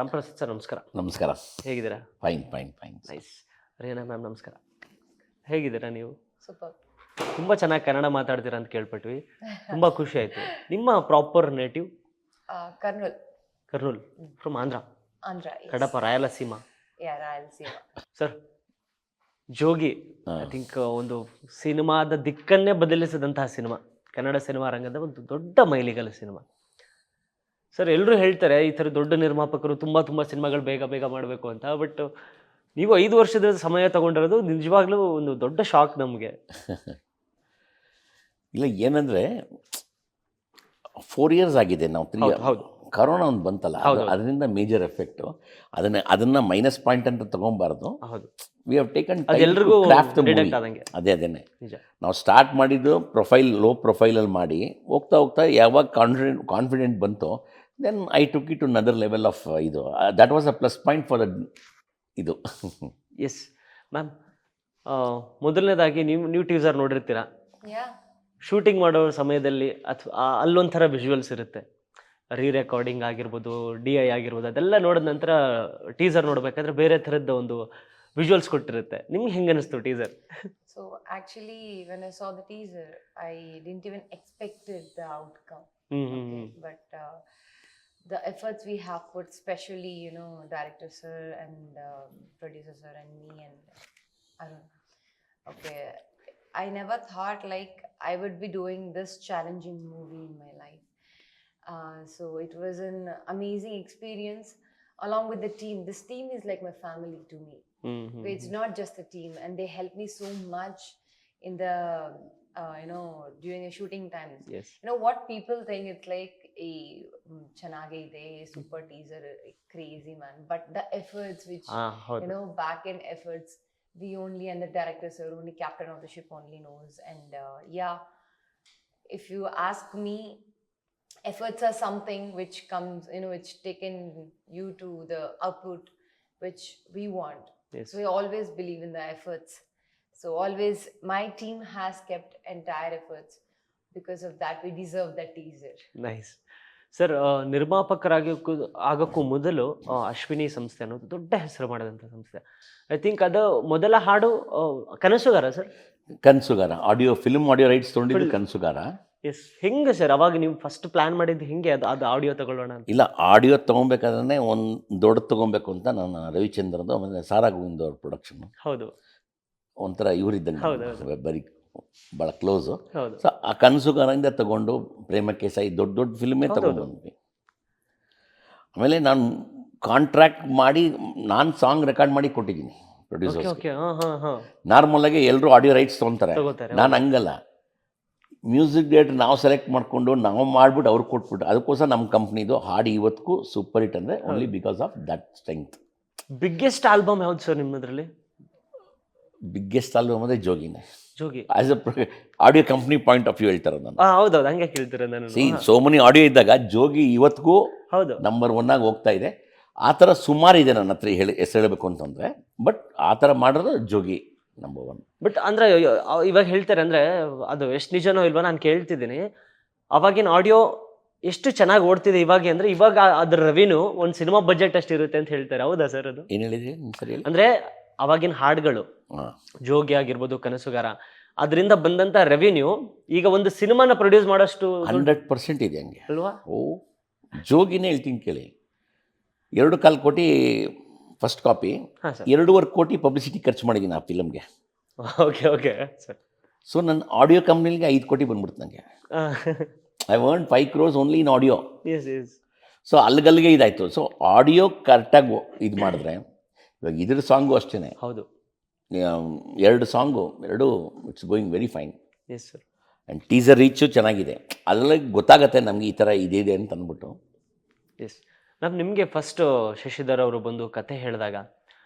Ramaprasad sir ನಮಸ್ಕಾರ. ನಮಸ್ಕಾರ. ಹೇಗಿದ್ದೀರಾ? Fine fine fine. Nice. Reena ma'am ನಮಸ್ಕಾರ. ಹೇಗಿದ್ದೀರಾ ನೀವು? ಸೂಪರ್. ತುಂಬ ಚೆನ್ನಾಗಿ ಕನ್ನಡ ಮಾತಾಡ್ತೀರಾ ಅಂತ ಕೇಳ್ಪಟ್ವಿ. ತುಂಬ ಖುಷಿ ಆಯಿತು. ನಿಮ್ಮ proper native? Kurnool. Kurnool from Andhra. Andhra. Kadapa, Rayalaseema. Rayalaseema. Sir, Jogi I think ಒಂದು ಸಿನಿಮಾದ ದಿಕ್ಕನ್ನೇ ಬದಲಿಸಿದಂತಹ ಸಿನಿಮಾ, ಕನ್ನಡ ಸಿನಿಮಾ ರಂಗದ ಒಂದು ದೊಡ್ಡ ಮೈಲಿಗಲ್ಲ ಸಿನಿಮಾ. ಸರ್, ಎಲ್ಲರೂ ಹೇಳ್ತಾರೆ ಈ ಥರ ದೊಡ್ಡ ನಿರ್ಮಾಪಕರು ತುಂಬ ಸಿನಿಮಾಗಳು ಬೇಗ ಮಾಡಬೇಕು ಅಂತ. ಬಟ್ ನೀವು 5 ವರ್ಷದ ಸಮಯ ತಗೊಂಡಿರೋದು ನಿಜವಾಗ್ಲೂ ಒಂದು ದೊಡ್ಡ ಶಾಕ್ ನಮಗೆ. ಇಲ್ಲ, ಏನಂದರೆ 4 years ಆಗಿದೆ. ನಾವು 3 years ಹೌದು. ಕರೋನಾ ಒಂದು ಬಂತಲ್ಲ, ಅದರಿಂದ ಮೇಜರ್ ಎಫೆಕ್ಟು. ಅದನ್ನು ಮೈನಸ್ ಪಾಯಿಂಟ್ ಅಂತ ತೊಗೊಬಾರ್ದು. ಹೌದು, ವಿ ಹ್ಯಾವ್ ಟೇಕನ್ ಎಲ್ರಿಗೂ ಅದೇ ಅದೇನೆ ನಾವು ಸ್ಟಾರ್ಟ್ ಮಾಡಿದ್ದು ಲೋ ಪ್ರೊಫೈಲಲ್ಲಿ ಮಾಡಿ ಹೋಗ್ತಾ ಯಾವಾಗ ಕಾನ್ಫಿಡೆಂಟ್ ಬಂತು, then I took it to another level of ಇದು. That was a plus point for ಇದು. ಎಸ್ ಮ್ಯಾಮ್, ಮೊದಲನೇದಾಗಿ ನೀವು ಟೀಸರ್ ನೋಡಿರ್ತೀರಾ. ಶೂಟಿಂಗ್ ಮಾಡೋ ಸಮಯದಲ್ಲಿ ಅಥವಾ ಅಲ್ಲೊಂಥರ ವಿಜುವಲ್ಸ್ ಇರುತ್ತೆ, ರೆಕಾರ್ಡಿಂಗ್ ಆಗಿರ್ಬೋದು, DI ಆಗಿರ್ಬೋದು, ಅದೆಲ್ಲ ನೋಡಿದ ನಂತರ ಟೀಸರ್ ನೋಡಬೇಕಾದ್ರೆ ಬೇರೆ ಥರದ್ದು ಒಂದು ವಿಜುವಲ್ಸ್ ಕೊಟ್ಟಿರುತ್ತೆ. ನಿಮ್ಗೆ ಹೆಂಗೆ ಅನಿಸ್ತು teaser? So actually when I saw the teaser, I didn't even expected the outcome. But the efforts we have put, especially director sir and producer sir and me and Arun. Okay, I never thought like I would be doing this challenging movie in my life. So it was an amazing experience along with the team. This team is like my family to me. It's not just a team, and they help me so much in the during the shooting times. Yes. What people think, it's like a chanagide super teaser, crazy man, but the efforts which back end efforts, we only, and the director sir only, captain of the ship only knows. And if you ask me, efforts are something which comes, which taken you to the output which we want. Yes. So we always believe in the efforts. So always my team has kept entire efforts. Because of that, we deserve that teaser. Nice. Sir, ಆಗೋಕ್ಕೂ ಮೊದಲು ಅಶ್ವಿನಿ ಸಂಸ್ಥೆ ಅನ್ನೋದು ದೊಡ್ಡ ಹೆಸರು ಮಾಡಿದಂಥ ಸಂಸ್ಥೆ. I think ಅದು ಮೊದಲ ಹಾಡು ಕನಸುಗಾರ ಸರ್? ಕನಸುಗಾರ ಫಿಲ್ಮ್ ಆಡಿಯೋ ರೈಟ್ಸ್ ತೊಗೊಂಡಿದ್ದು ಕನಸುಗಾರ. ಎಸ್. ಹೆಂಗೆ ಸರ್ ಅವಾಗ ನೀವು ಫಸ್ಟ್ ಪ್ಲಾನ್ ಮಾಡಿದ್ದು ಹೆಂಗೆ ಅದು ಆಡಿಯೋ ತಗೊಳ್ಳೋಣ ಅಂತ? ಇಲ್ಲ, ಆಡಿಯೋ ತೊಗೊಬೇಕಾದ್ರೆ ಒಂದು ದೊಡ್ಡದು ತೊಗೊಬೇಕು ಅಂತ ನಾನು ರವಿಚಂದ್ರದು, ಆಮೇಲೆ ಸಾರಾ ಗೋವಿಂದ್ ಅವ್ರ ಪ್ರೊಡಕ್ಷನ್. ಹೌದು. ಒಂಥರ ಇವರಿದ್ದಂಗೆ ಬರೀ ಭಾಳ ಕ್ಲೋಸು. ಹೌದು. ಸೊ ಆ ಕನಸುಗಾರದಿಂದ ತಗೊಂಡು ಪ್ರೇಮಕ್ಕೆ ಸಾಯಿ ದೊಡ್ಡ ಫಿಲ್ಮೇ ತಗೊಂಡು ಬಂದ್ವಿ. ಆಮೇಲೆ ನಾನು ಕಾಂಟ್ರಾಕ್ಟ್ ಮಾಡಿ ನಾನು ಸಾಂಗ್ ರೆಕಾರ್ಡ್ ಮಾಡಿ ಕೊಟ್ಟಿದ್ದೀನಿ ಪ್ರೊಡ್ಯೂಸರ್ಸ್ಗೆ. ನಾರ್ಮಲಾಗಿ ಎಲ್ಲರೂ ಆಡಿಯೋ ರೈಟ್ಸ್ ತೊಗೊತಾರೆ, ನಾನು ಹಂಗಲ್ಲ. ಮ್ಯೂಸಿಕ್ ಡೈರೆಕ್ಟರ್ ನಾವು ಸೆಲೆಕ್ಟ್ ಮಾಡಿಕೊಂಡು ನಾವು ಮಾಡಿಬಿಟ್ಟು ಅವ್ರಿಗೆ ಕೊಟ್ಬಿಟ್ಟು, ಅದಕ್ಕೋಸ್ಕರ ನಮ್ಮ ಕಂಪ್ನಿದು ಹಾಡು ಇವತ್ತಿಗೂ ಸೂಪರ್ ಹಿಟ್ ಅಂದರೆ only because of that strength. Biggest album ಯಾವ್ದು ಸರ್ ನಿಮ್ಮದ್ರಲ್ಲಿ? ಬಿಗ್ಗೆಸ್ಟ್ ಆಲ್ಬಮ್ ಅಂದರೆ ಜೋಗಿನೇ. Jogi as a audio company point of view ಹೇಳ್ತಾರೆ ನಾನು. ಹೌದೌದು, ಹಂಗೆ ಕೇಳ್ತೀರ ನಾನು. ಸೋ ಮೆನಿ ಆಡಿಯೋ ಇದ್ದಾಗ ಜೋಗಿ ಇವತ್ತಿಗೂ ಹೌದು ನಂಬರ್ 1 ಆಗಿ ಹೋಗ್ತಾ ಇದೆ. ಆ ಥರ ಸುಮಾರು ಇದೆ ನನ್ನ ಹತ್ರ ಹೆಸರು ಹೇಳಬೇಕು ಅಂತಂದರೆ, ಬಟ್ ಆ ಥರ ಮಾಡೋದು ಜೋಗಿ ನಂಬರ್ 1. ಬಟ್ ಅಂದರೆ ಇವಾಗ ಹೇಳ್ತಾರೆ ಅಂದರೆ ಅದು ಎಷ್ಟು ನಿಜನೋ ಇಲ್ವೋ ನಾನು ಕೇಳ್ತಿದ್ದೀನಿ. ಅವಾಗಿನ ಆಡಿಯೋ ಎಷ್ಟು ಚೆನ್ನಾಗಿ ಓಡ್ತಿದೆ ಇವಾಗ ಅಂದರೆ, ಇವಾಗ ಅದ್ರ ರೆವಿನ್ಯೂ ಒಂದು ಸಿನಿಮಾ ಬಜೆಟ್ ಅಷ್ಟು ಇರುತ್ತೆ ಅಂತ ಹೇಳ್ತಾರೆ. ಹೌದಾ ಸರ್ ಅದು? ಏನು ಹೇಳಿದ್ರಿ ಸರಿ? ಅಂದರೆ ಅವಾಗಿನ ಹಾಡುಗಳು, ಜೋಗಿ ಆಗಿರ್ಬೋದು, ಕನಸುಗಾರ, ಅದರಿಂದ ಬಂದಂಥ ರೆವಿನ್ಯೂ ಈಗ ಒಂದು ಸಿನಿಮಾನ ಪ್ರೊಡ್ಯೂಸ್ ಮಾಡೋಷ್ಟು 100% ಇದೆ ಹಂಗೆ ಅಲ್ವಾ? ಓ, ಜೋಗಿನೇ ಹೇಳ್ತೀನಿ ಕೇಳಿ. 2.25 ಕೋಟಿ ಫಸ್ಟ್ ಕಾಪಿ, 2.25 ಕೋಟಿ ಪಬ್ಲಿಸಿಟಿ ಖರ್ಚು ಮಾಡಿದ್ದೀನಿ ಆ ಫಿಲಮ್ಗೆ. Okay sir. ಸೊ ನನ್ನ ಆಡಿಯೋ ಕಂಪ್ನಿಗೆ 5 ಕೋಟಿ ಬಂದ್ಬಿಡ್ತು ನನಗೆ. I earn 5 crores only in audio. So ಅಲ್ಲಿಗಲ್ಲಿಗೆ ಇದಾಯಿತು. ಸೊ ಆಡಿಯೋ ಕರೆಕ್ಟಾಗಿ ಇದು ಮಾಡಿದ್ರೆ, ಇವಾಗ ಇದ್ರ ಸಾಂಗು ಅಷ್ಟೇ. ಹೌದು, 2 song it's going very fine. Yes sir. And teaser reach ಚೆನ್ನಾಗಿದೆ. ಅದರಲ್ಲಿ ಗೊತ್ತಾಗತ್ತೆ ನಮಗೆ ಈ ಥರ ಇದೆ ಅಂತ ಅಂದ್ಬಿಟ್ಟು. ಎಸ್ ಮ್ಯಾಮ್, ನಿಮಗೆ ಫಸ್ಟ್ ಶಶಿಧರ್ ಅವರು ಬಂದು ಕತೆ ಹೇಳಿದಾಗ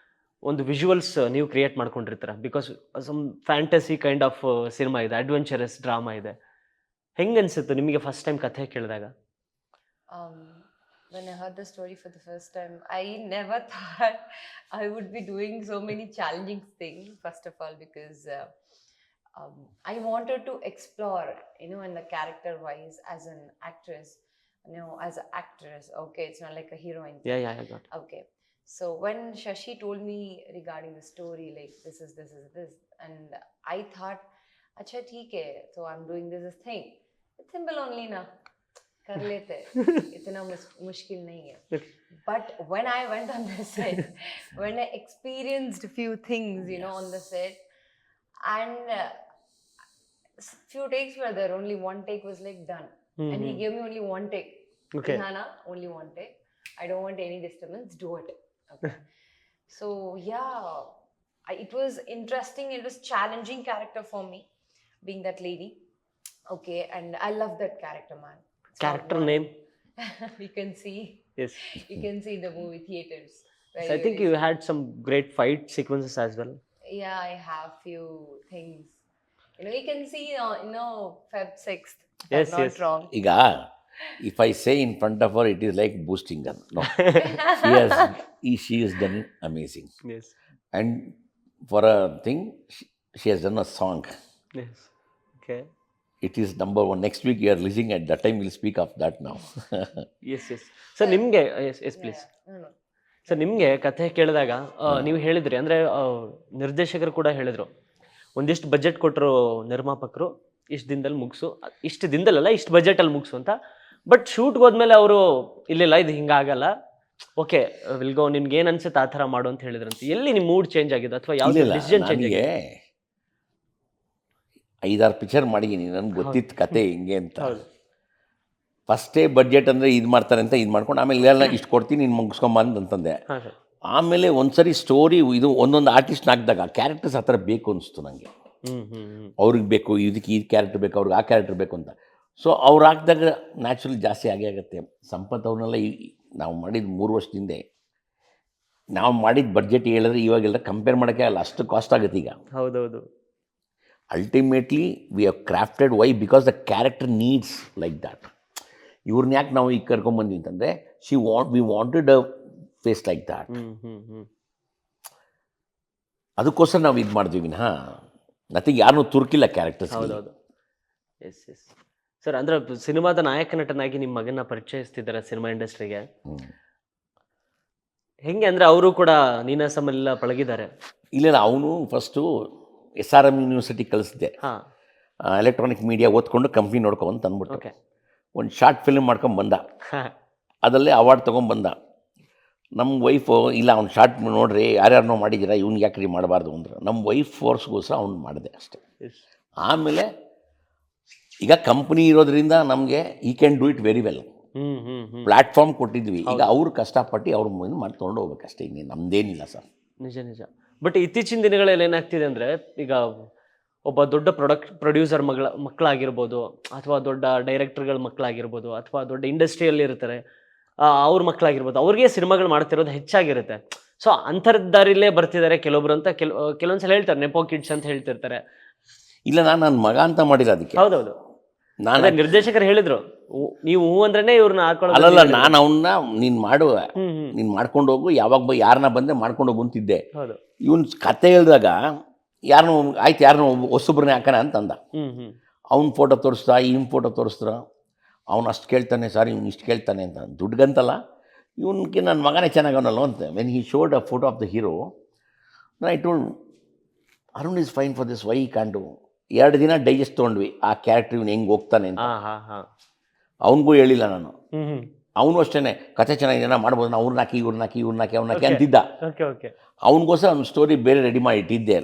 ಒಂದು ವಿಜುವಲ್ಸ್ ನೀವು ಕ್ರಿಯೇಟ್ ಮಾಡ್ಕೊಂಡಿರ್ತೀರ. Because some fantasy kind of cinema ಇದೆ, ಅಡ್ವೆಂಚರಸ್ ಡ್ರಾಮಾ ಇದೆ. ಹೆಂಗೆ ಅನಿಸುತ್ತೆ ನಿಮಗೆ ಫಸ್ಟ್ ಟೈಮ್ ಕಥೆ ಕೇಳಿದಾಗ? When I heard the story for the first time, I never thought I would be doing so many challenging things, first of all, because I wanted to explore, in the character wise as an actress, you know, as an actress. Okay, it's not like a heroine. Yeah, I got it. Okay. So when Shashi told me regarding the story, like this is this, and I thought, acha theek hai, so I'm doing this thing. It's simple only na, kar lete, itna mushkil nahi hai. Okay. But when I went on the set, when I experienced a few things, you know, on the set, and few takes were there, only one take was like done, and he gave me only one take. Okay. Ihana, only one take. I don't want any disturbance. Do it. Okay. So yeah, it was interesting. It was challenging character for me, being that lady. Okay, and I love that character, man. It's not Character one. name? You can see. Yes. You can see the movie theaters. So I think you had some great fight sequences as well. Yeah, I have few things. You know, you can see. You know, Feb 6th. If Yes, I'm not yes. wrong. ಈಗ if I say in front of her, it is like boosting her. No, she has done amazing. Yes. And for a thing, she has done a song. Yes. Okay. It is number one. Next week you are releasing. At that time, we'll speak of that now. Yes. Sir ನಿಮಗೆ yes please No. Sir ನಿಮಗೆ ಕಥೆ ಕೇಳಿದಾಗ ನೀವು ಹೇಳಿದ್ರಿ ಅಂದರೆ ನಿರ್ದೇಶಕರು ಕೂಡ ಹೇಳಿದರು ಒಂದಿಷ್ಟು ಬಜೆಟ್ ಕೊಟ್ಟರು ನಿರ್ಮಾಪಕರು ಇಷ್ಟು ದಿನದಲ್ಲಿ ಮುಗಿಸು, ಇಷ್ಟು ದಿನದಲ್ಲ ಇಷ್ಟು ಬಜೆಟಲ್ಲಿ ಮುಗಿಸು ಅಂತ. ಬಟ್ ಶೂಟ್ಗೆ ಹೋದ್ಮೇಲೆ ಅವರು ಇಲ್ಲಿಲ್ಲ ಇದು ಹಿಂಗಾಗಲ್ಲ, ಓಕೆ ವಿಲ್ಗೋ ನಿನ್ಗೆ ಏನು ಅನ್ಸುತ್ತೆ ಆ ಥರ ಮಾಡು ಅಂತ ಹೇಳಿದ್ರಂತೆ. ಎಲ್ಲಿ ನಿಮ್ಮ ಮೂಡ್ ಚೇಂಜ್ ಆಗಿದೆ ಅಥವಾ ಯಾವ ಡಿಸಿಷನ್ ಚೇಂಜ್ ನನಗೆ ಆಗಿದೆ? 5-6 ಪಿಕ್ಚರ್ ಮಾಡಿದ್ದೀನಿ, ನನಗೆ ಗೊತ್ತಿತ್ತು ಕತೆ ಹಿಂಗೆ ಅಂತ. ಹೌದು. ಫಸ್ಟೇ ಬಡ್ಜೆಟ್ ಅಂದರೆ ಇದು ಮಾಡ್ತಾರೆ ಅಂತ ಇದು ಮಾಡ್ಕೊಂಡು ಆಮೇಲೆ ಎಲ್ಲ ಇಷ್ಟು ಕೊಡ್ತೀನಿ ನೀನು ಮುಗಿಸ್ಕೊಂಬಂದು ಅಂತಂದೆ. ಹಾಂ ಸರ್. ಆಮೇಲೆ ಒಂದ್ಸರಿ ಸ್ಟೋರಿ ಇದು ಒಂದೊಂದು ಆರ್ಟಿಸ್ಟ್ ಹಾಕಿದಾಗ ಕ್ಯಾರೆಕ್ಟರ್ಸ್ ಆ ಥರ ಬೇಕು ಅನಿಸ್ತು ನನಗೆ. ಅವ್ರಿಗೆ ಬೇಕು, ಇದಕ್ಕೆ ಈ ಕ್ಯಾರೆಕ್ಟರ್ ಬೇಕು, ಅವ್ರಿಗೆ ಆ ಕ್ಯಾರೆಕ್ಟರ್ ಬೇಕು ಅಂತ. ಸೊ ಅವ್ರು ಹಾಕಿದಾಗ ನ್ಯಾಚುರಲಿ ಜಾಸ್ತಿ ಆಗೇ ಆಗುತ್ತೆ. ಸಂಪತ್ ಅವ್ರನ್ನೆಲ್ಲ ನಾವು ಮಾಡಿದ 3 ವರ್ಷದಿಂದ ನಾವು ಮಾಡಿದ ಬಡ್ಜೆಟ್ ಹೇಳಿದ್ರೆ ಇವಾಗೆಲ್ಲ ಕಂಪೇರ್ ಮಾಡೋಕ್ಕೆ ಆಗಲ್ಲ, ಅಷ್ಟು ಕಾಸ್ಟ್ ಆಗುತ್ತೆ ಈಗ. ಹೌದೌದು. Ultimately we have crafted why because the character needs like that. ಇವ್ರನ್ನ ಯಾಕೆ ನಾವು ಈಗ ಕರ್ಕೊಂಬಂದ್ವಿ ಅಂತಂದರೆ we wanted a face like that. ಅದಕ್ಕೋಸ್ಕರ ನಾವು ಇದು ಮಾಡಿದ್ವಿ ವಿನಃ ನತಿಗೆ ಯಾರನ್ನೂ ತುರ್ಕಿಲ್ಲ ಕ್ಯಾರೆಕ್ಟರ್ಸ್. ಹೌದೌದು. ಎಸ್ ಸರ್, ಅಂದ್ರೆ ಸಿನಿಮಾದ ನಾಯಕ ನಟನಾಗಿ ನಿಮ್ಮ ಮಗನ ಪರಿಚಯಿಸ್ತಿದ್ದಾರೆ ಸಿನಿಮಾ ಇಂಡಸ್ಟ್ರಿಗೆ. ಹೆಂಗೆ ಅಂದರೆ ಅವರು ಕೂಡ ನೀನಾಸಮೆಲ್ಲ ಪಳಗಿದ್ದಾರೆ? ಇಲ್ಲ, ಅವನು ಫಸ್ಟು SRM ಯೂನಿವರ್ಸಿಟಿ ಕಳಿಸಿದ್ದೆ. ಹಾಂ. ಎಲೆಕ್ಟ್ರಾನಿಕ್ ಮೀಡಿಯಾ ಓದ್ಕೊಂಡು ಕಂಪ್ನಿ ನೋಡ್ಕೊಂತ ಅಂದ್ಬಿಟ್ಟು ಓಕೆ. ಒಂದು ಶಾರ್ಟ್ ಫಿಲ್ಮ್ ಮಾಡ್ಕೊಂಡು ಬಂದ. ಅದರಲ್ಲೇ ಅವಾರ್ಡ್ ತೊಗೊಂಬಂದ. ನಮ್ಮ ವೈಫು ಇಲ್ಲ ಅವ್ನು ಶಾರ್ಟ್ ನೋಡ್ರಿ ಯಾರ್ಯಾರನ್ನೋ ಮಾಡಿದ್ದೀರಾ, ಇವ್ನಿಗೆ ಯಾಕ್ರಿ ಮಾಡಬಾರ್ದು ಅಂದ್ರೆ ನಮ್ಮ ವೈಫ್ ಫೋರ್ಸ್ಗೋಸ್ಕರ ಅವ್ನು ಮಾಡಿದೆ ಅಷ್ಟೇ. ಆಮೇಲೆ ಈಗ ಕಂಪ್ನಿ ಇರೋದ್ರಿಂದ ನಮಗೆ ಈ can do it very well. Platform ಕೊಟ್ಟಿದ್ವಿ, ಈಗ ಅವ್ರು ಕಷ್ಟಪಟ್ಟು ಅವ್ರ ಮುಂದೆ ಮಾಡಿ ತೊಗೊಂಡು ಹೋಗ್ಬೇಕಷ್ಟೇ, ಇನ್ನೇನು ನಮ್ಮದೇನಿಲ್ಲ ಸರ್. ನಿಜ. ಬಟ್ ಇತ್ತೀಚಿನ ದಿನಗಳಲ್ಲಿ ಏನಾಗ್ತಿದೆ ಅಂದರೆ, ಈಗ ಒಬ್ಬ ದೊಡ್ಡ ಪ್ರೊಡ್ಯೂಸರ್ ಮಕ್ಕಳಾಗಿರ್ಬೋದು, ಅಥವಾ ದೊಡ್ಡ ಡೈರೆಕ್ಟರ್ಗಳ ಮಕ್ಕಳಾಗಿರ್ಬೋದು, ಅಥವಾ ದೊಡ್ಡ ಇಂಡಸ್ಟ್ರಿಯಲ್ಲಿ ಇರ್ತಾರೆ ಅವ್ರ ಮಕ್ಕಳಾಗಿರ್ಬೋದು, ಅವ್ರಿಗೆ ಸಿನಿಮಾಗಳು ಮಾಡ್ತಿರೋದು ಹೆಚ್ಚಾಗಿರುತ್ತೆ. ಸೊ ಅಂತರ್ದಾರಿಲೇ ಬರ್ತಿದ್ದಾರೆ ಕೆಲವೊಬ್ರು ಅಂತ ಕೆಲವೊಂದ್ಸಲ ಹೇಳ್ತಾರೆ, ನೆಪೋ ಕಿಡ್ಸ್ ಅಂತ ಹೇಳ್ತಿರ್ತಾರೆ. ಇಲ್ಲ, ನಾನು ನನ್ನ ಮಗ ಅಂತ ಮಾಡಿಲ್ಲ ಅದಕ್ಕೆ. ಹೌದೌದು, ನಾನು ನಿರ್ದೇಶಕರು ಹೇಳಿದ್ರು ನೀವು ಹೂ ಅಂದ್ರೇ ಇವ್ರನ್ನ ಹಾಕೊಳ್ಳೋದು. ಅಲ್ಲಲ್ಲ, ನಾನು ಅವನ್ನ ನೀನು ಮಾಡುವ, ನೀನು ಮಾಡ್ಕೊಂಡು ಹೋಗು, ಯಾವಾಗ ಯಾರನ್ನ ಬಂದೆ ಮಾಡ್ಕೊಂಡು ಹೋಗು ಅಂತಿದ್ದೆ. ಹೌದು. ಇವನ್ ಕತೆ ಹೇಳಿದಾಗ ಯಾರನ್ನೂ ಆಯ್ತು ಯಾರನ್ನೂ ಹೊಸೊಬ್ರನ್ನೇ ಹಾಕೋಣ ಅಂತಂದ. ಅವ್ನ ಫೋಟೋ ತೋರಿಸ್ದ, ಇವ್ನ ಫೋಟೋ ತೋರಿಸ್ದ್ರ, ಅವ್ನು ಅಷ್ಟು ಕೇಳ್ತಾನೆ ಸರ್, ಇವ್ನು ಇಷ್ಟು ಕೇಳ್ತಾನೆ ಅಂತ. ದುಡ್ಗಂತಲ್ಲ, ಇವನ್ಗೆ ನನ್ನ ಮಗನೇ ಚೆನ್ನಾಗವನಲ್ಲ ಅಂತ. When he showed a photo of the hero, I told Arun is fine for this, Y can do. 2 ದಿನ ಡೈಜೆಸ್ಟ್ ತೊಗೊಂಡ್ವಿ ಆ ಕ್ಯಾರೆಕ್ಟರ್ ಇವ್ನು ಹೆಂಗೆ ಹೋಗ್ತಾನೆ ಅಂತ. ಅವನಿಗೂ ಹೇಳಿಲ್ಲ ನಾನು. ಅವನು ಅಷ್ಟೇ ಕತೆ ಚೆನ್ನಾಗಿದೆ ಮಾಡ್ಬೋದು, ನಾವು ಅವ್ರನ್ನ ಹಾಕಿ ಇವ್ರನ್ನ ಹಾಕಿ ಅಂತಿದ್ದ. ಅವನಿಗೋಸ್ಕರ ಅವ್ನ ಸ್ಟೋರಿ ಬೇರೆ ರೆಡಿ ಮಾಡಿ ಇಟ್ಟಿದ್ದೆ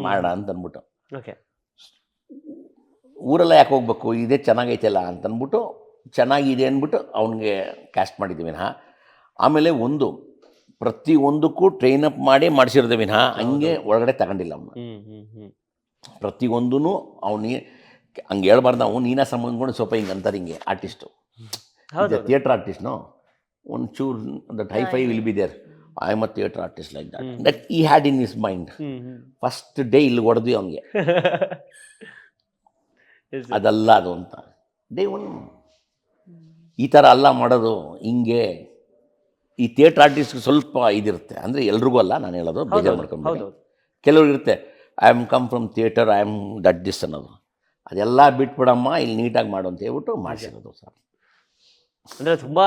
ಮಾಡೋಣ ಅಂತ ಅಂದ್ಬಿಟ್ಟು. ಊರೆಲ್ಲ ಯಾಕೆ ಹೋಗ್ಬೇಕು, ಇದೇ ಚೆನ್ನಾಗೈತೆಲ್ಲ ಅಂತಂದ್ಬಿಟ್ಟು ಚೆನ್ನಾಗಿದೆ ಅಂದ್ಬಿಟ್ಟು ಅವನಿಗೆ ಕ್ಯಾಸ್ಟ್ ಮಾಡಿದ್ವಿ ವಿನಃ. ಆಮೇಲೆ ಪ್ರತಿಯೊಂದಕ್ಕೂ ಟ್ರೈನ್ ಅಪ್ ಮಾಡಿ ಮಾಡಿಸಿರೋದು ವಿನಃ ಹಂಗೆ ಒಳಗಡೆ ತಗೊಂಡಿಲ್ಲ ಅವನು. ಪ್ರತಿಯೊಂದೂ ಅವನಿಗೆ ಹಂಗೆ ಹೇಳ್ಬಾರ್ದು. ನಾವು ನೀನಾ ಸಂಬಂಧಕೊಂಡು ಸ್ವಲ್ಪ ಹಿಂಗೆ ಅಂತಾರೆ ಹಿಂಗೆ ಆರ್ಟಿಸ್ಟು, ಥಿಯೇಟರ್ ಆರ್ಟಿಸ್ಟ್ನು ಒಂಚೂರು that hi-fi will be there. I am a theatre artist like that ಈ had in his mind. First day ಇಲ್ಲಿ ಹೊಡೆದ್ವಿ ಅವನಿಗೆ, ಅದಲ್ಲ ಅದು ಅಂತ. ಡೇ ಒನ್ ಈ ಥರ ಅಲ್ಲ ಮಾಡೋದು, ಹಿಂಗೆ ಈ ಥಿಯೇಟರ್ ಆರ್ಟಿಸ್ಟ್ಗೆ ಸ್ವಲ್ಪ ಇದಿರುತ್ತೆ. ಅಂದರೆ ಎಲ್ರಿಗೂ ಅಲ್ಲ ನಾನು ಹೇಳೋದು, ಬೇಜಾರು ಮಾಡ್ಕೊಂಡು. ಕೆಲವ್ರು ಇರುತ್ತೆ, I am come from theatre, I am that this ಅನ್ನೋದು. ಅದೆಲ್ಲ ಬಿಟ್ಬಿಡಮ್ಮ, ಇಲ್ಲಿ ನೀಟಾಗಿ ಮಾಡು ಅಂತ ಹೇಳ್ಬಿಟ್ಟು ಮಾಡಿಸಿರೋದು ಸರ್. ಅಂದರೆ ತುಂಬ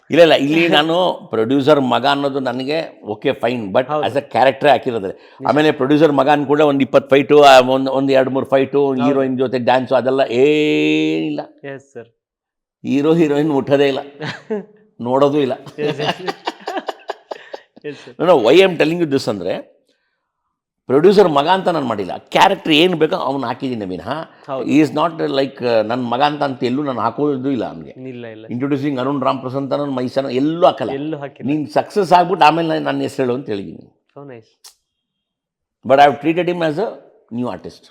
ಇಲ್ಲ ಇಲ್ಲಿ ನಾನು ಪ್ರೊಡ್ಯೂಸರ್ ಮಗ ಅನ್ನೋದು ನನಗೆ okay fine, but as a character ಹಾಕಿರೋದ್ರೆ. ಆಮೇಲೆ ಪ್ರೊಡ್ಯೂಸರ್ ಮಗ ಕೂಡ ಒಂದು 20 ಫೈಟು, ಒಂದು 2-3 ಫೈಟು, ಹೀರೋಯಿನ್ ಜೊತೆ ಡ್ಯಾನ್ಸು, ಅದೆಲ್ಲ ಏನಿಲ್ಲ. Yes sir. ಹೀರೋ ಹೀರೋಯಿನ್ ಮುಟ್ಟೋದೇ ಇಲ್ಲ, ನೋಡೋದು ಇಲ್ಲ. ನಾನು why am telling you this ಅಂದರೆ, ಪ್ರೊಡ್ಯೂಸರ್ ಮಗ ಅಂತ ನಾನು ಮಾಡಿಲ್ಲ, ಕ್ಯಾರೆಕ್ಟರ್ ಏನು ಬೇಕೋ ಅವ್ನು ಹಾಕಿದ್ದೀನಿ ವಿನಃ ಈಸ್ ನಾಟ್ ಲೈಕ್ ನನ್ನ ಮಗ ಅಂತ ಎಲ್ಲೂ ನಾನು ಹಾಕೋದು ಇಲ್ಲ. ಅವನಿಗೆ ಇಂಟ್ರೊಡ್ಯೂಸಿಂಗ್ ಅರುಣ್ ರಾಮ್ ಪ್ರಸಂತ ನನ್ನ ಮೈಸನ ಎಲ್ಲೂ ಹಾಕಲ್ಲ. ನೀನು ಸಕ್ಸಸ್ ಆಗ್ಬಿಟ್ಟು ಆಮೇಲೆ ನನ್ನ ಹೆಸರು ಹೇಳು ಅಂತ ಹೇಳಿದ್ದೀನಿ. But I have treated him as a new artist.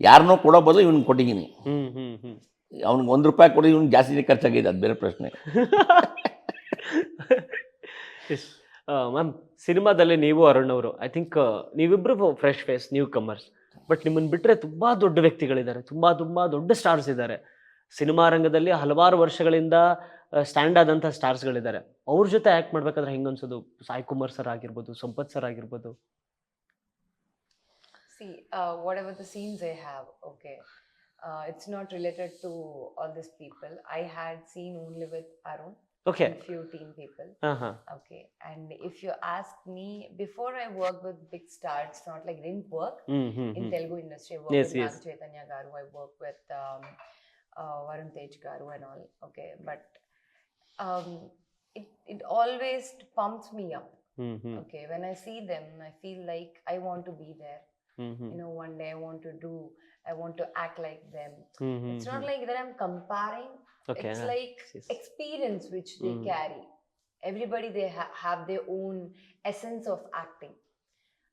ಯಾರನ್ನೋ ಕೊಡೋ ಬದಲು ಇವ್ನಿಗೆ ಕೊಟ್ಟಿದ್ದೀನಿ. ಅವ್ನಿಗೆ ₹1 ಕೊಡಿ, ಇವ್ನಿಗೆ ಜಾಸ್ತಿ ಖರ್ಚಾಗಿದೆ, ಅದು ಬೇರೆ ಪ್ರಶ್ನೆ. ಮ್ಯಾಮ್, ಸಿನಿಮಾದಲ್ಲಿ ನೀವು ಅರುಣ್ ಅವರು, ಐ ಥಿಂಕ್ ನೀವಿಬ್ಬರು fresh face, newcomers. But ನಿಮ್ಮನ್ನು ಬಿಟ್ಟರೆ ತುಂಬ ದೊಡ್ಡ ವ್ಯಕ್ತಿಗಳಿದ್ದಾರೆ, ತುಂಬ ದೊಡ್ಡ ಸ್ಟಾರ್ಸ್ ಇದ್ದಾರೆ ಸಿನಿಮಾ ರಂಗದಲ್ಲಿ. ಹಲವಾರು ವರ್ಷಗಳಿಂದ ಸ್ಟ್ಯಾಂಡ್ ಆದಂಥ ಸ್ಟಾರ್ಸ್ಗಳಿದ್ದಾರೆ. ಅವ್ರ ಜೊತೆ ಆ್ಯಕ್ಟ್ ಮಾಡ್ಬೇಕಾದ್ರೆ ಹೆಂಗೆ ಅನ್ಸೋದು? ಸಾಯಿ ಕುಮಾರ್ ಸರ್ ಆಗಿರ್ಬೋದು, ಸಂಪತ್ ಸರ್ ಆಗಿರ್ಬೋದು. See, whatever the scenes they have, okay, it's not related to all these people. I had seen only with Arun. Okay. Few team people. Uh-huh. Okay. And if you ask me, before I worked with big stars, it's not like I didn't work in Telugu industry. I worked with Nag Chaitanya Garu. I worked with Varun Tej Garu and all. Okay. But it always pumps me up. Okay. When I see them, I feel like I want to be there. You know, one day I want to act like them. It's not like that I'm comparing. Okay, it's like experience which they carry. Everybody, they have their own essence of acting.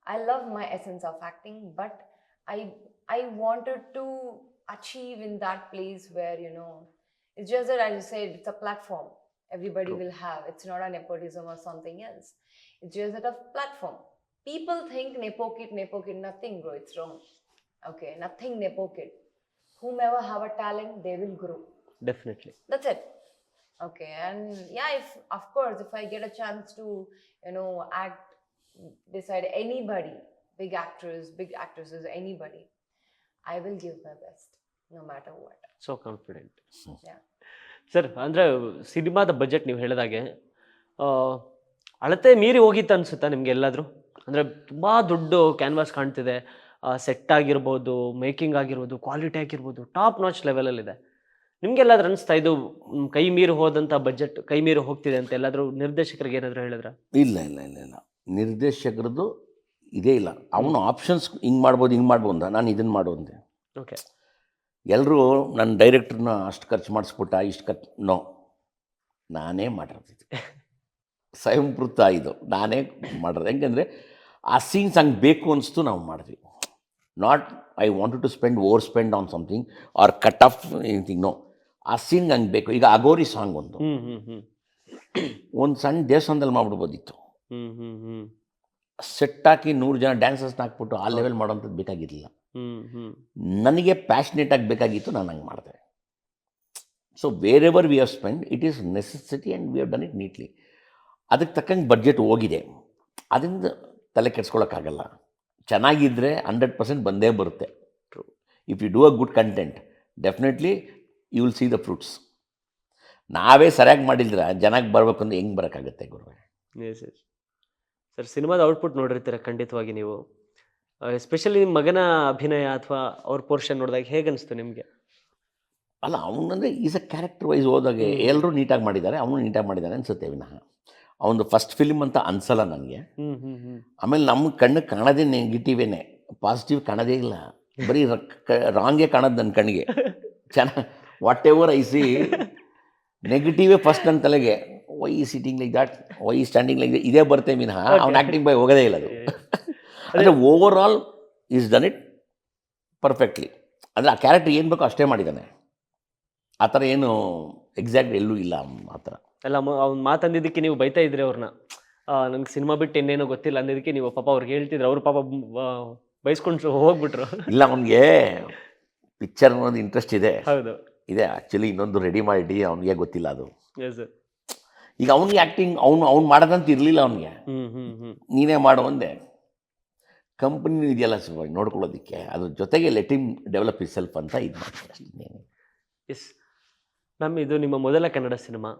I love my essence of acting, but I wanted to achieve in that place where, you know, it's just that, as you said, it's a platform everybody will have. It's not a nepotism or something else. It's just that a platform. People think nepo kid, nothing, bro. It's wrong. Okay, nothing nepo kid. Whomever have a talent, they will grow. Definitely. That's it. Okay, and yeah, of course, if I get a chance to, you know, act beside anybody, big actresses, anybody, I will give my best, no matter what. So confident. Yeah. Sir, ಅಂದರೆ ಸಿನಿಮಾದ budget ನೀವು ಹೇಳಿದಾಗೆ ಅಳತೆ ಮೀರಿ ಹೋಗಿತ್ತು ಅನ್ಸುತ್ತಾ ನಿಮ್ಗೆ ಎಲ್ಲಾದರೂ? ಅಂದರೆ ತುಂಬ ದೊಡ್ಡ ಕ್ಯಾನ್ವಾಸ್ ಕಾಣ್ತಿದೆ, ಸೆಟ್ ಆಗಿರ್ಬೋದು, ಮೇಕಿಂಗ್ ಆಗಿರ್ಬೋದು, ಕ್ವಾಲಿಟಿ ಆಗಿರ್ಬೋದು, ಟಾಪ್ ನಾಚ್ ಲೆವೆಲಲ್ಲಿದೆ. ನಿಮ್ಗೆಲ್ಲಾದ್ರೂ ಅನಿಸ್ತಾ ಇದು ಕೈ ಮೀರಿ ಹೋದಂಥ ಬಜೆಟ್ ಕೈ ಮೀರಿ ಹೋಗ್ತಿದೆ ಅಂತ ಎಲ್ಲಾದರೂ ನಿರ್ದೇಶಕರಿಗೆ ಏನಾದರೂ ಹೇಳಿದ್ರ? ಇಲ್ಲ, ನಿರ್ದೇಶಕರದ್ದು ಇದೇ ಇಲ್ಲ. ಅವನು ಆಪ್ಷನ್ಸ್ ಹಿಂಗೆ ಮಾಡ್ಬೋದು ಅಂತ, ನಾನು ಇದನ್ನು ಮಾಡು ಅಂದೆ. ಓಕೆ. ಎಲ್ಲರೂ ನನ್ನ ಡೈರೆಕ್ಟ್ರನ್ನ ಅಷ್ಟು ಖರ್ಚು ಮಾಡಿಸ್ಬಿಟ್ಟ, ಇಷ್ಟು ಖರ್ಚು, ನೋ, ನಾನೇ ಮಾಡಿರ್ತಿದ್ದೆ. ಸ್ವಯಂಪೃತ ಇದು ನಾನೇ ಮಾಡಿರೋದು. ಹೆಂಗಂದರೆ ಆ ಸೀನ್ಸ್ ಹಂಗೆ ಬೇಕು ಅನಿಸ್ತು, ನಾವು ಮಾಡಿದ್ವಿ. Not I wanted to over spend on something or cut off anything, no. ಆ ಸೀನ್ ಹಂಗೆ ಬೇಕು. ಈಗ ಅಗೋರಿ ಸಾಂಗ್ ಒಂದು ಸಣ್ಣ ದೇವಸ್ಥಾನದಲ್ಲಿ ಮಾಡ್ಬಿಡ್ಬೋದಿತ್ತು. ಸೆಟ್ ಹಾಕಿ 100 ಜನ ಡ್ಯಾನ್ಸರ್ಸ್ನ ಹಾಕ್ಬಿಟ್ಟು ಆ ಲೆವೆಲ್ ಮಾಡೋಂಥದ್ದು ಬೇಕಾಗಿರಲಿಲ್ಲ. ನನಗೆ ಪ್ಯಾಷನೇಟಾಗಿ ಬೇಕಾಗಿತ್ತು, ನಾನು ಹಂಗೆ ಮಾಡಿದೆ. So wherever we have spend, it is necessity and we have done it neatly. ಅದಕ್ಕೆ ತಕ್ಕಂಗೆ ಬಡ್ಜೆಟ್ ಹೋಗಿದೆ, ಅದರಿಂದ ತಲೆ ಕೆಡ್ಸ್ಕೊಳ್ಳೋಕ್ಕಾಗಲ್ಲ. ಚೆನ್ನಾಗಿದ್ದರೆ 100% ಬಂದೇ ಬರುತ್ತೆ. If you do a good content, definitely you will see the fruits. ನಾವೇ ಸರಿಯಾಗಿ ಮಾಡಿದ್ರೆ ಜನಕ್ಕೆ ಬರಬೇಕು ಅಂದ್ರೆ ಹೆಂಗೆ ಬರೋಕ್ಕಾಗುತ್ತೆ ಗುರುವೆ? ಎಸ್ ಎಸ್ ಸರ್, ಸಿನಿಮಾದ ಔಟ್ಪುಟ್ ನೋಡಿರ್ತೀರ ಖಂಡಿತವಾಗಿ ನೀವು. ಎಸ್ಪೆಷಲಿ ನಿಮ್ಮ ಮಗನ ಅಭಿನಯ ಅಥವಾ ಅವ್ರ ಪೋರ್ಷನ್ ನೋಡಿದಾಗ ಹೇಗೆ ಅನಿಸ್ತು ನಿಮಗೆ? ಅಲ್ಲ, ಅವನಂದರೆ ಈಸ್ ಅ ಕ್ಯಾರೆಕ್ಟರ್ ವೈಸ್ ಹೋದಾಗೆ ಎಲ್ಲರೂ ನೀಟಾಗಿ ಮಾಡಿದ್ದಾರೆ, ಅವನು ನೀಟಾಗಿ ಮಾಡಿದ್ದಾನೆ ಅನಿಸುತ್ತೆ ವಿನಃ ಅವನದು ಫಸ್ಟ್ ಫಿಲ್ಮ್ ಅಂತ ಅನಿಸಲ್ಲ ನನಗೆ. ಆಮೇಲೆ ನಮ್ಮ ಕಣ್ಣಿಗೆ ಕಾಣೋದೇ ನೆಗೆಟಿವೇನೆ, ಪಾಸಿಟಿವ್ ಕಾಣೋದೇ ಇಲ್ಲ, ಬರೀ ರಾಂಗೇ ಕಾಣೋದು ನನ್ನ ಕಣ್ಣಿಗೆ. ಚೆನ್ನಾಗಿ ವಾಟ್ ಎವರ್ ಐ ಸಿ ನೆಗೆಟಿವೇ ಫಸ್ಟ್ ನನ್ನ ತಲೆಗೆ. Why sitting like that, why standing like ಇದೇ ಬರುತ್ತೆ ವಿನಃ ಅವ್ನ ಆ್ಯಕ್ಟಿಂಗ್ ಬೈ ಹೋಗೋದೇ ಇಲ್ಲ ಅದು. ಅಂದರೆ over all is done it perfectly. ಅಂದರೆ ಆ ಕ್ಯಾರೆಕ್ಟರ್ ಏನು ಬೇಕೋ ಅಷ್ಟೇ ಮಾಡಿದ್ದಾನೆ. ಆ ಥರ ಏನು ಎಕ್ಸಾಕ್ಟ್ ಎಲ್ಲೂ ಇಲ್ಲ ಆ ಥರ. ಅಲ್ಲ, ಅವ್ನು ಮಾತಂದಿದ್ದಕ್ಕೆ ನೀವು ಬೈತಾ ಇದ್ರಿ ಅವ್ರನ್ನ, ನಂಗೆ ಸಿನಿಮಾ ಬಿಟ್ಟು ಇನ್ನೇನೋ ಗೊತ್ತಿಲ್ಲ ಅಂದಿದ್ದಕ್ಕೆ ನೀವು ಪಾಪ ಅವ್ರಿಗೆ ಹೇಳ್ತಿದ್ರು, ಅವ್ರು ಪಾಪ ಬೈಸ್ಕೊಂಡು ಹೋಗ್ಬಿಟ್ರು. ಇಲ್ಲ, ಅವನಿಗೆ ಪಿಕ್ಚರ್ ಅನ್ನೋದು ಇಂಟ್ರೆಸ್ಟ್ ಇದೆ. ಹೌದು, ಇದೆ. ಆ್ಯಕ್ಚುಲಿ ಇನ್ನೊಂದು ರೆಡಿ ಮಾಡಿ ಅವನಿಗೆ ಗೊತ್ತಿಲ್ಲ ಅದು. ಸರ್, ಈಗ ಅವ್ನಿಗೆ ಆ್ಯಕ್ಟಿಂಗ್ ಅವ್ನು ಮಾಡೋದಂತ ಇರಲಿಲ್ಲ ಅವನಿಗೆ. ನೀನೇ ಮಾಡು ಒಂದೇ, ಕಂಪ್ನಿ ಇದೆಯಲ್ಲ ಸ್ವಲ್ಪ ನೋಡ್ಕೊಳ್ಳೋದಕ್ಕೆ, ಅದ್ರ ಜೊತೆಗೆ let him develop is self ಅಂತ ಇದು ಮಾಡ್ತಾರೆ ಅಷ್ಟೇ. ಎಸ್ ಮ್ಯಾಮ್, ಇದು ನಿಮ್ಮ ಮೊದಲ ಕನ್ನಡ ಸಿನಿಮಾ.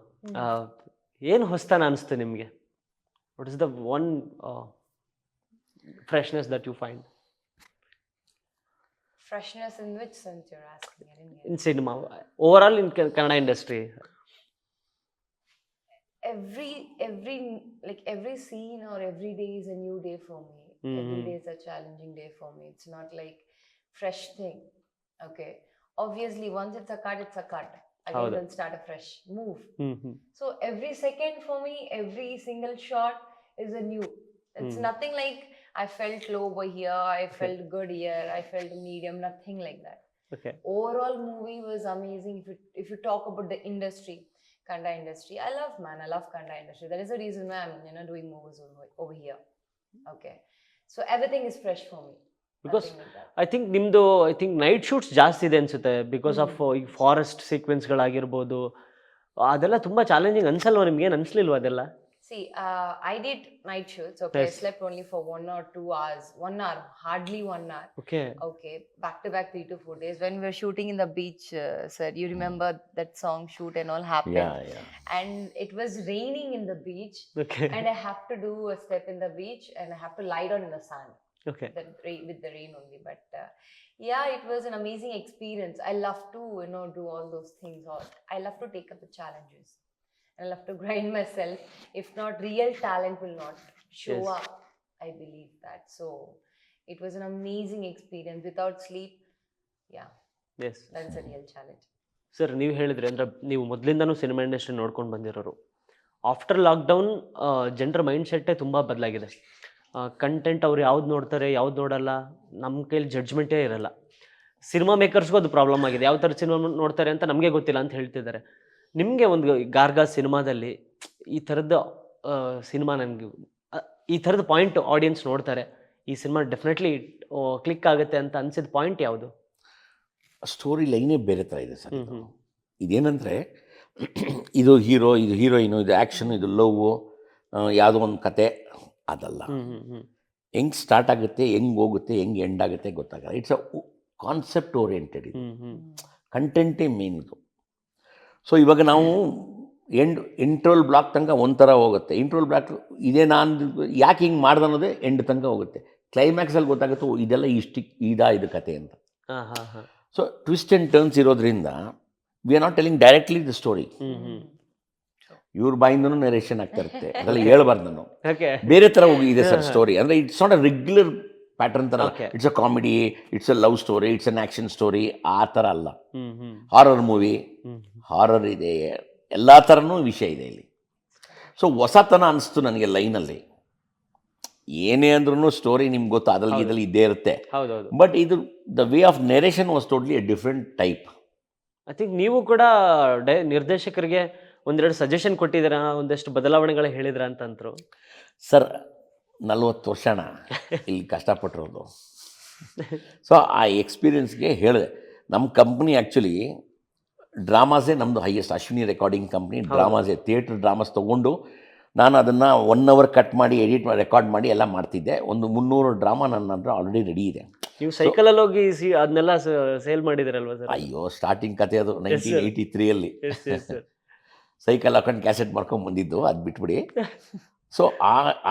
ಏನು ಹೊಸತನ ಅನಿಸ್ತು ನಿಮಗೆ? What is the one freshness that you find Freshness in which sense you're asking? I didn't get in cinema overall in Kannada industry? every scene or every day is a new day for me. Every day is a challenging day for me. It's not like fresh thing. Okay, obviously once it's a cut, it's a cut. Again, we'll start a fresh move. So every second for me, every single shot is a new. It's nothing like I felt low over here, I felt good here, I felt medium, nothing like that. Okay. Overall movie was amazing. If you talk about the industry, Kannada industry, I love Kannada industry. That is the reason why I'm doing movies over here. Okay, so everything is fresh for me. Because Nothing like that. I think night shoots ಜಾಸ್ತಿ ಇದೆ ಅನ್ಸುತ್ತೆ, because of ಈ forest ಸೀಕ್ವೆನ್ಸ್ಗಳಾಗಿರ್ಬೋದು, ಅದೆಲ್ಲ ತುಂಬ challenging ಅನ್ಸಲ್ವಾ ನಿಮ್ಗೆ? ಏನು ಅನ್ಸ್ಲಿಲ್ವಾ ಅದೆಲ್ಲ? See, I did night shoots. Okay, Yes. I slept only for 1 or 2 hours. 1 hour, hardly 1 hour. Okay. Okay, back to back 3 to 4 days. When we were shooting in the beach, sir, you remember that song shoot and all happened? Yeah. And it was raining in the beach, okay. and I have to do a step in the beach, and I have to lie down in the sand okay. with the rain only. But yeah, it was an amazing experience. I love to do all those things. Or I love to take up the challenges. I love to grind myself. If not, real talent will not show Yes. up. I believe that. So it was an amazing experience. Without sleep, yeah, yes that's a real challenge. Sir, ನೀವು ಹೇಳಿದ್ರಿ ಅಂದರೆ ನೀವು ಮೊದಲಿಂದನೂ cinema industry ನೋಡ್ಕೊಂಡು ಬಂದಿರೋರು. After lockdown ಜನರ mind ಸೆಟ್ಟೇ ತುಂಬ ಬದಲಾಗಿದೆ. ಕಂಟೆಂಟ್ ಅವ್ರು ಯಾವ್ದು ನೋಡ್ತಾರೆ, ಯಾವ್ದು ನೋಡಲ್ಲ, ನಮ್ಮ ಕೈಲಿ ಜಡ್ಜ್ಮೆಂಟೇ ಇರಲ್ಲ. ಸಿನಿಮಾ ಮೇಕರ್ಸ್ಗೂ ಅದು ಪ್ರಾಬ್ಲಮ್ ಆಗಿದೆ. ಯಾವ ಥರ ಸಿನಿಮಾ ನೋಡ್ತಾರೆ ಅಂತ ನಮಗೆ ಗೊತ್ತಿಲ್ಲ ಅಂತ ಹೇಳ್ತಿದ್ದಾರೆ. ನಿಮಗೆ ಒಂದು ಗಾರ್ಗಾ ಸಿನಿಮಾದಲ್ಲಿ ಈ ಥರದ್ದು ಸಿನಿಮಾ ನನಗೆ ಈ ಥರದ ಪಾಯಿಂಟ್ ಆಡಿಯನ್ಸ್ ನೋಡ್ತಾರೆ, ಈ ಸಿನಿಮಾ ಡೆಫಿನೆಟ್ಲಿ ಕ್ಲಿಕ್ ಆಗುತ್ತೆ ಅಂತ ಅನ್ಸಿದ ಪಾಯಿಂಟ್ ಯಾವುದು? ಸ್ಟೋರಿ ಲೈನೇ ಬೇರೆ ಥರ ಇದೆ ಸರ್. ಇದೇನಂದರೆ, ಇದು ಹೀರೋ, ಇದು ಹೀರೋಯಿನು, ಇದು ಆ್ಯಕ್ಷನ್, ಇದು ಲವ್ವು, ಯಾವುದೋ ಒಂದು ಕತೆ, ಅದಲ್ಲ. ಹೆಂಗೆ ಸ್ಟಾರ್ಟ್ ಆಗುತ್ತೆ, ಹೆಂಗೆ ಹೋಗುತ್ತೆ, ಹೆಂಗೆ ಎಂಡ್ ಆಗುತ್ತೆ ಗೊತ್ತಾಗಲ್ಲ. It's a concept oriented. ಇದು ಕಂಟೆಂಟೇ ಮೇನ್ ಇದು. ಸೊ ಇವಾಗ ನಾವು ಇಂಟ್ರೋಲ್ ಬ್ಲಾಕ್ ತನಕ ಒಂಥರ ಹೋಗುತ್ತೆ. ಇಂಟ್ರೋಲ್ ಬ್ಲಾಕ್ ಇದೇ ನಾನು ಯಾಕೆ ಹಿಂಗೆ ಮಾಡ್ದೆ ಅನ್ನೋದೇ ಎಂಡ್ ತನಕ ಹೋಗುತ್ತೆ. ಕ್ಲೈಮ್ಯಾಕ್ಸಲ್ಲಿ ಗೊತ್ತಾಗುತ್ತೆ ಇದೆಲ್ಲ ಇದು ಕತೆ ಅಂತ. ಸೊ ಟ್ವಿಸ್ಟ್ ಆ್ಯಂಡ್ ಟರ್ನ್ಸ್ ಇರೋದ್ರಿಂದ we are not telling directly the story. ಇವ್ರ ಬಾಯಿಂದನೂ ನರೇಷನ್ ಆಗ್ತಾ ಇರುತ್ತೆ, ಅದೆಲ್ಲ ಹೇಳ್ಬಾರ್ದು ನಾನು. ಬೇರೆ ಥರ ಇದೆ ಸರ್ ಸ್ಟೋರಿ. ಅಂದರೆ it's not a regular pattern ಥರ. It's a comedy, it's a love story, it's an action story, ಆ ಥರ ಅಲ್ಲ. ಹಾರರ್ ಮೂವಿ, ಹಾರರ್ ಇದೆ, ಎಲ್ಲ ಥರನೂ ವಿಷಯ ಇದೆ ಇಲ್ಲಿ. ಸೊ ಹೊಸತನ ಅನಿಸ್ತು ನನಗೆ ಲೈನಲ್ಲಿ. ಏನೇ ಅಂದ್ರೂ ಸ್ಟೋರಿ ನಿಮ್ಗೆ ಗೊತ್ತು, ಅದ್ರಲ್ಲಿ ಇದ್ರಲ್ಲಿ ಇದ್ದೇ ಇರುತ್ತೆ. ಬಟ್ ಇದು the way of narration was totally A different type. I think ನೀವು ಕೂಡ ನಿರ್ದೇಶಕರಿಗೆ ಒಂದೆರಡು ಸಜೆಷನ್ ಕೊಟ್ಟಿದ್ದೀರಾ, ಒಂದಷ್ಟು ಬದಲಾವಣೆಗಳು ಹೇಳಿದ್ರ ಅಂತಂದ್ರು. ಸರ್, 40 ವರ್ಷನ ಇಲ್ಲಿ ಕಷ್ಟಪಟ್ಟಿರೋದು. ಸೊ ಆ ಎಕ್ಸ್ಪೀರಿಯನ್ಸ್ಗೆ ಹೇಳಿದೆ. ನಮ್ಮ ಕಂಪ್ನಿ ಆ್ಯಕ್ಚುಲಿ ಡ್ರಾಮಾಸೇ ನಮ್ಮದು ಹೈಯೆಸ್ಟ್. ಅಶ್ವಿನಿ ರೆಕಾರ್ಡಿಂಗ್ ಕಂಪ್ನಿ ಡ್ರಾಮಾಸೇ, ಥಿಯೇಟ್ರ್ ಡ್ರಾಮಾಸ್ ತೊಗೊಂಡು ನಾನು ಅದನ್ನು 1 hour ಕಟ್ ಮಾಡಿ ಎಡಿಟ್ ಮಾಡಿ ರೆಕಾರ್ಡ್ ಮಾಡಿ ಎಲ್ಲ ಮಾಡ್ತಿದ್ದೆ. ಒಂದು 300 ಡ್ರಾಮಾ ನನ್ನ ಹತ್ರ ಆಲ್ರೆಡಿ ರೆಡಿ ಇದೆ. ನೀವು ಸೈಕಲಲ್ಲಿ ಹೋಗಿ ಅದನ್ನೆಲ್ಲ ಸೇಲ್ ಮಾಡಿದಿರಲ್ವ ಸರ್? ಅಯ್ಯೋ, ಸ್ಟಾರ್ಟಿಂಗ್ ಕತೆ ಅದು 1983 ಸೈಕಲ್ ಹಾಕೊಂಡು ಕ್ಯಾಸೆಟ್ ಮಾಡ್ಕೊಂಡು ಬಂದಿದ್ದು, ಅದು ಬಿಟ್ಬಿಡಿ. ಸೊ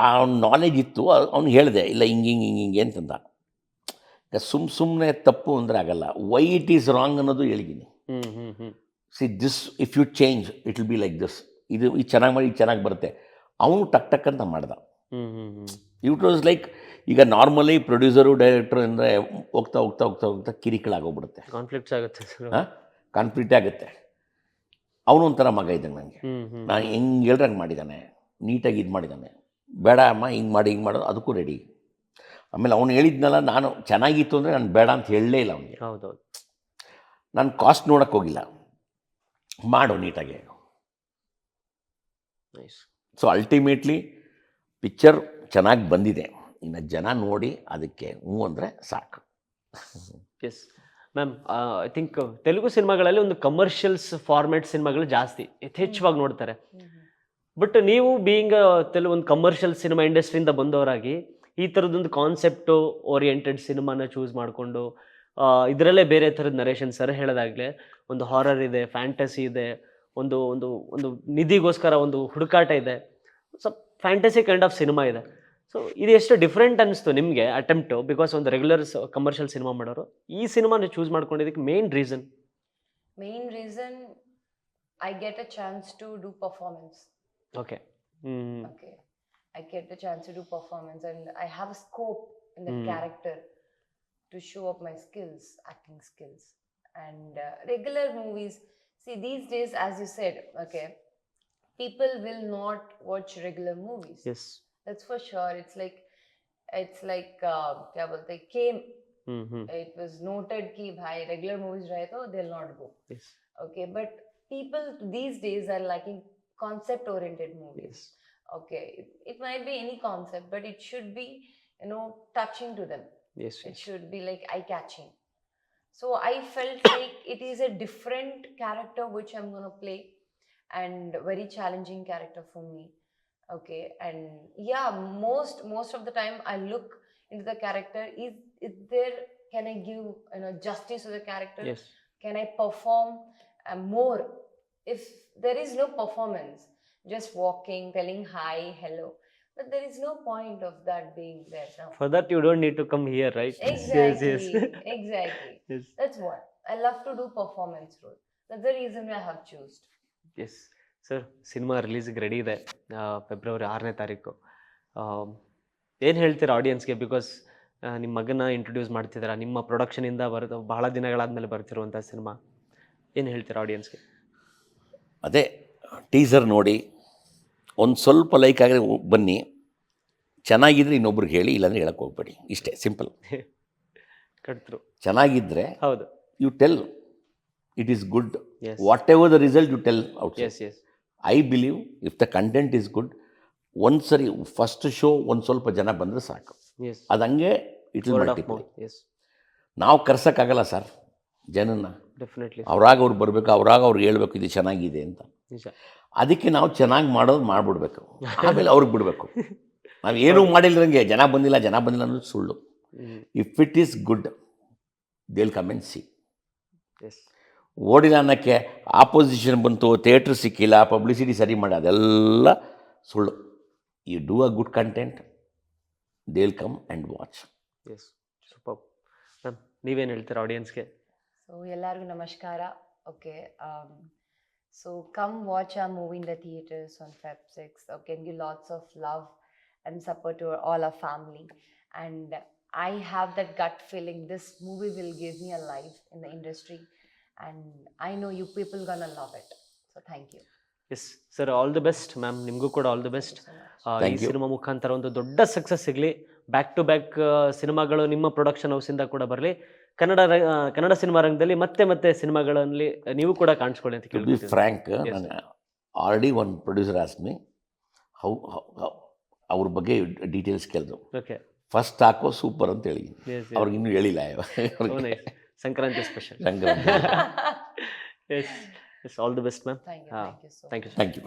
ಆ ನಾಲೆಜ್ ಇತ್ತು. ಅವ್ನು ಹೇಳಿದೆ, ಇಲ್ಲ ಹಿಂಗೆ ಅಂತಂದ. ಸುಮ್ಮನೆ ತಪ್ಪು ಅಂದರೆ ಆಗಲ್ಲ. ವೈ ಇಟ್ ಈಸ್ ರಾಂಗ್ ಅನ್ನೋದು ಹೇಳಿದ್ದೀನಿ. See this if you change it will be like this. ಇದು ಚೆನ್ನಾಗಿ ಮಾಡಿ, ಇದು ಚೆನ್ನಾಗಿ ಬರುತ್ತೆ. ಅವನು ಟಕ್ ಅಂತ ಮಾಡ್ದ. ಇಟ್ ವಾಸ್ ಲೈಕ್, ಈಗ ನಾರ್ಮಲಿ ಪ್ರೊಡ್ಯೂಸರು ಡೈರೆಕ್ಟ್ರು ಅಂದರೆ ಹೋಗ್ತಾ ಕಿರಿಕಳಾಗೋಗ್ಬಿಡುತ್ತೆ, ಕಾನ್ಫ್ಲಿಕ್ಟ್ಸ್ ಆಗುತ್ತೆ. ಕಾನ್ಫ್ಲಿಕ್ಟ್ ಆಗುತ್ತೆ. ಅವನು ಒಂಥರ ಮಗ ಇದ್ದಂಗೆ ನನಗೆ. ನಾನು ಹೆಂಗೆ ಹೇಳ್ರಂಗೆ ಮಾಡಿದ್ದಾನೆ, ನೀಟಾಗಿ ಇದು ಮಾಡಿದ್ದಾನೆ. ಬೇಡ ಅಮ್ಮ ಹಿಂಗೆ ಮಾಡೋದು ಅದಕ್ಕೂ ರೆಡಿ. ಆಮೇಲೆ ಅವನು ಹೇಳಿದ್ನಲ್ಲ, ನಾನು ಚೆನ್ನಾಗಿತ್ತು ಅಂದರೆ ನಾನು ಬೇಡ ಅಂತ ಹೇಳಲೇ ಇಲ್ಲ ಅವನಿಗೆ. ಹೌದೌದು. ನಾನು ಕಾಸ್ಟ್ ನೋಡೋಕ್ಕೆ ಹೋಗಿಲ್ಲ, ಮಾಡು ನೀಟಾಗಿ. ಸೊ ಅಲ್ಟಿಮೇಟ್ಲಿ ಪಿಕ್ಚರ್ ಚೆನ್ನಾಗಿ ಬಂದಿದೆ. ಇನ್ನು ಜನ ನೋಡಿ ಅದಕ್ಕೆ ಹ್ಞೂ ಅಂದರೆ ಸಾಕು. Yes ma'am, I think Telugu ಸಿನಿಮಾಗಳಲ್ಲಿ ಒಂದು ಕಮರ್ಷಿಯಲ್ಸ್ ಫಾರ್ಮ್ಯಾಟ್ ಸಿನಿಮಾಗಳು ಜಾಸ್ತಿ ಯಥೇಚ್ಛವಾಗಿ ನೋಡ್ತಾರೆ. ಬಟ್ ನೀವು ಬೀಯಿಂಗ್ ಒಂದು ಕಮರ್ಷಿಯಲ್ ಸಿನಿಮಾ ಇಂಡಸ್ಟ್ರಿಯಿಂದ ಬಂದವರಾಗಿ ಈ ಥರದೊಂದು ಕಾನ್ಸೆಪ್ಟು ಓರಿಯೆಂಟೆಡ್ ಸಿನಿಮಾನ ಚೂಸ್ ಮಾಡಿಕೊಂಡು ಇದರಲ್ಲೇ ಬೇರೆ ಥರದ ನರೇಷನ್ ಸರ್ ಹೇಳೋದಾಗಲೇ ಒಂದು ಹಾರರ್ ಇದೆ, ಫ್ಯಾಂಟಸಿ ಇದೆ, ಒಂದು ಒಂದು ಒಂದು ನಿಧಿಗೋಸ್ಕರ ಒಂದು ಹುಡುಕಾಟ ಇದೆ, so fantasy kind of cinema ಇದೆ. ಸೊ ಇದು ಎಷ್ಟು ಡಿಫ್ರೆಂಟ್ ಅನಿಸ್ತು ನಿಮಗೆ ಅಟೆಂಪ್ಟು? ಬಿಕಾಸ್ ಒಂದು ರೆಗ್ಯುಲರ್ ಕಮರ್ಷಿಯಲ್ ಸಿನಿಮಾ ಮಾಡೋರು ಈ ಸಿನಿಮಾನ ಚೂಸ್ ಮಾಡ್ಕೊಂಡಿದ್ದಕ್ಕೆ main reason? Main reason, I get a chance to do performance. Okay. Okay, I get the chance to do performance, and I have a scope in the character to show up my skills, acting skills. And regular movies, see these days, as you said, okay, people will not watch regular movies. Yes. That's for sure. It's like क्या बोलते हैं, came. It was noted कि भाई regular movies रहे तो they'll not go. Yes. Okay, but people these days are liking concept oriented movies. Yes. Okay, it might be any concept, but it should be, you know, touching to them. Yes. It should be like eye catching. So I felt like it is a different character which I'm gonna play, and very challenging character for me. Okay, and yeah, most of the time I look into the character. Is there, can I give, you know, justice to the character? Yes. Can I perform more? If there is no performance, just walking, telling hi, hello, but there is no point of that being there now. For that you don't need to come here, right? Exactly. Yes, yes. Exactly. Yes. That's what I love to do, performance role. That's the reason I have chosen. Yes sir, cinema ರಿಲೀಸಿಗೆ ready ಇದೆ ಫೆಬ್ರವರಿ 6ನೇ ತಾರೀಕು. ಏನು ಹೇಳ್ತೀರಾ ಆಡಿಯನ್ಸ್ಗೆ? Because ನಿಮ್ಮ ಮಗನ introduce ಮಾಡ್ತಿದ್ದೀರಾ, ನಿಮ್ಮ ಪ್ರೊಡಕ್ಷನಿಂದ ಬಹಳ ದಿನಗಳಾದಮೇಲೆ ಬರ್ತಿರುವಂಥ ಸಿನಿಮಾ. ಏನು ಹೇಳ್ತೀರಾ ಆಡಿಯನ್ಸ್ಗೆ? ಅದೇ ಟೀಸರ್ ನೋಡಿ ಒಂದು ಸ್ವಲ್ಪ ಲೈಕ್ ಆದರೆ ಬನ್ನಿ, ಚೆನ್ನಾಗಿದ್ರೆ ಇನ್ನೊಬ್ರಿಗೆ ಹೇಳಿ, ಇಲ್ಲಾಂದರೆ ಹೇಳಕ್ಕೆ ಹೋಗ್ಬೇಡಿ. ಇಷ್ಟೇ, ಸಿಂಪಲ್. ಕಟ್ರು ಚೆನ್ನಾಗಿದ್ದರೆ ಹೌದು. You tell it is good. Yes. Whatever the result you tell out. Yes. Yes. I believe if the content is good, ಒಂದು ಸರಿ ಫಸ್ಟ್ ಶೋ ಒಂದು ಸ್ವಲ್ಪ ಜನ ಬಂದರೆ ಸಾಕು. ಎಸ್. ಅದು ಹಂಗೆ it will word of multiply. Mouth. Yes. ನಾವು ಕರ್ಸೋಕ್ಕಾಗಲ್ಲ ಸರ್ ಜನನ್ನ. ಡೆಫಿನೆಟ್ಲಿ. ಅವ್ರಾಗ ಅವ್ರು ಬರಬೇಕು, ಅವ್ರಾಗ ಅವ್ರಿಗೆ ಹೇಳ್ಬೇಕು ಇದು ಚೆನ್ನಾಗಿದೆ ಅಂತ. ನಿಜ. ಅದಕ್ಕೆ ನಾವು ಚೆನ್ನಾಗಿ ಮಾಡೋದು ಮಾಡಿಬಿಡ್ಬೇಕು, ಆಮೇಲೆ ಅವ್ರಿಗೆ ಬಿಡಬೇಕು. ನಾವು ಏನೂ ಮಾಡಿಲ್ಲದಂಗೆ ಜನ ಬಂದಿಲ್ಲ ಅನ್ನೋದು ಸುಳ್ಳು. If it is good they will come and see. Yes. ಓಡಿಲ್ಲ ಅನ್ನೋಕ್ಕೆ ಆಪೋಸಿಷನ್ ಬಂತು, ಥಿಯೇಟ್ರ್ ಸಿಕ್ಕಿಲ್ಲ, ಪಬ್ಲಿಸಿಟಿ ಸರಿ ಮಾಡಿ, ಅದೆಲ್ಲ ಸುಳ್ಳು. You do a good content, they will come and watch. Yes. Super ma'am, ನೀವೇನು ಹೇಳ್ತೀರಾ ಆಡಿಯನ್ಸ್ಗೆ? So ellargu namaskara. Okay, so come watch our movie in the theaters on Feb 6th. Okay, and give lots of love and support to all our family. And I have that gut feeling this movie will give me a life in the industry, and I know you people gonna love it. So thank you. Yes sir, all the best ma'am. ನಿಮಗೂ ಕೂಡ all the best. ಈ Thank you. Cinema ಮುಖಾಂತರ ಒಂದು ದೊಡ್ಡ success ಸಿಗಲಿ. Back to back ಸಿನಿಮಾಗಳು ನಿಮ್ಮ production ಹೌಸಿಂದ ಕೂಡ ಬರಲಿ. ಕನ್ನಡ ಸಿನಿಮಾ ರಂಗದಲ್ಲಿ ಮತ್ತೆ ಸಿನಿಮಾಗಳಲ್ಲಿ ನೀವು ಕೂಡ ಕಾಣಿಸ್ಕೊಳ್ಳಿ ಅಂತ ಟು ಬಿ ಕೇಳ್ತೀನಿ. ಫ್ರ್ಯಾಂಕ್, Yes, ನಾನು ಆಲ್ರೆಡಿ ಒಂದು ಪ್ರೊಡ್ಯೂಸರ್ ಆಸ್ಮಿ ಅವ್ರ ಬಗ್ಗೆ ಡೀಟೇಲ್ಸ್ ಕೇಳಿದ್ರು. ಓಕೆ. ಫಸ್ಟ್ ಹಾಕೋ ಸೂಪರ್ ಅಂತ ಹೇಳಿ, ಅವ್ರಿಗೆ ಇನ್ನೂ ಹೇಳಿಲ್ಲ. Sankranti special. Sankranti. Yes. All the best ma'am. Thank you. Thank you so much. Thank you. Thank you.